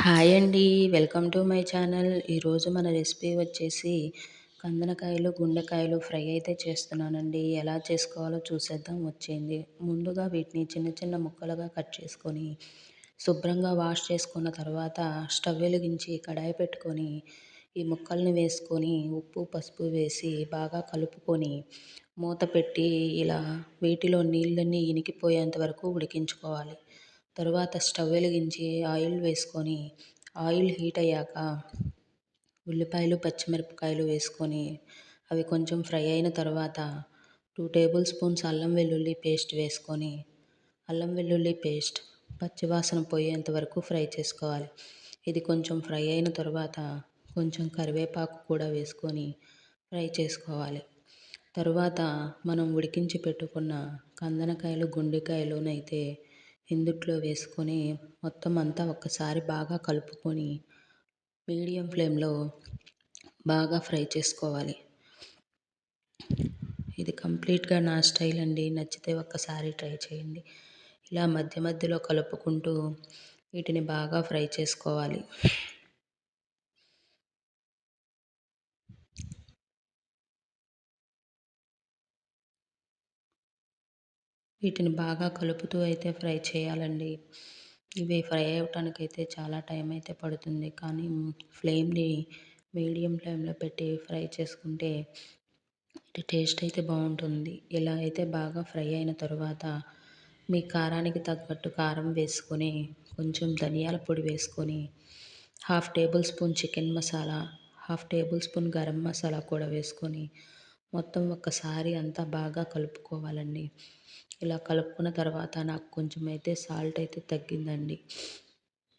Hi అండి. Welcome to my channel. ఈరోజు మన రెసిపీ వచ్చేసి కందనకాయలు, గుండెకాయలు ఫ్రై అయితే చేస్తున్నానండి. ఎలా చేసుకోవాలో చూసేద్దాం వచ్చేయండి. ముందుగా వీటిని చిన్న చిన్న ముక్కలుగా కట్ చేసుకొని శుభ్రంగా వాష్ చేసుకున్న తర్వాత స్టవ్ వెలిగించి కడాయి పెట్టుకొని ఈ ముక్కల్ని వేసుకొని ఉప్పు, పసుపు వేసి బాగా కలుపుకొని మూత పెట్టి ఇలా వీటిలో నీళ్ళన్నీ ఇనికిపోయేంత వరకు ఉడికించుకోవాలి. తరువాత స్టవ్ వెలిగించి ఆయిల్ వేసుకొని ఆయిల్ హీట్ అయ్యాక ఉల్లిపాయలు, పచ్చిమిరపకాయలు వేసుకొని అవి కొంచెం ఫ్రై అయిన తర్వాత 2 టేబుల్ స్పూన్స్ అల్లం వెల్లుల్లి పేస్ట్ వేసుకొని అల్లం వెల్లుల్లి పేస్ట్ పచ్చివాసన పోయేంత వరకు ఫ్రై చేసుకోవాలి. ఇది కొంచెం ఫ్రై అయిన తర్వాత కొంచెం కరివేపాకు కూడా వేసుకొని ఫ్రై చేసుకోవాలి. తరువాత మనం ఉడికించి పెట్టుకున్న కందనకాయలు, గుండెకాయలునైతే ఇందుట్లో వేసుకొని మొత్తం అంతా ఒక్కసారి బాగా కలుపుకొని మీడియం ఫ్లేమ్లో బాగా ఫ్రై చేసుకోవాలి. ఇది కంప్లీట్గా నా స్టైల్ అండి. నచ్చితే ఒక్కసారి ట్రై చేయండి. ఇలా మధ్య మధ్యలో కలుపుకుంటూ వీటిని బాగా ఫ్రై చేసుకోవాలి. వీటిని బాగా కలుపుతూ అయితే ఫ్రై చేయాలండి. ఇవి ఫ్రై అవ్వటానికైతే చాలా టైం అయితే పడుతుంది. కానీ ఫ్లేమ్ని మీడియం ఫ్లేమ్లో పెట్టి ఫ్రై చేసుకుంటే వీటి టేస్ట్ అయితే బాగుంటుంది. ఇలా అయితే బాగా ఫ్రై అయిన తర్వాత మీ కారానికి తగ్గట్టు కారం వేసుకొని కొంచెం ధనియాల పొడి వేసుకొని 1/2 table spoon chicken masala, 1/2 table spoon garam masala కూడా వేసుకొని మొత్తం ఒక్కసారి అంతా బాగా కలుపుకోవాలండి. ఇలా కలుపుకున్న తర్వాత నాకు కొంచెం అయితే సాల్ట్ అయితే తగ్గిందండి.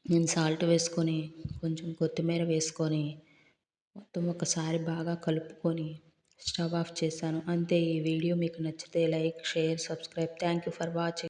నేను సాల్ట్ వేసుకొని కొంచెం కొత్తిమీర వేసుకొని మొత్తం ఒకసారి బాగా కలుపుకొని స్టవ్ ఆఫ్ చేశాను. అంతే. ఈ వీడియో మీకు నచ్చితే like, share, subscribe. Thank you for watching.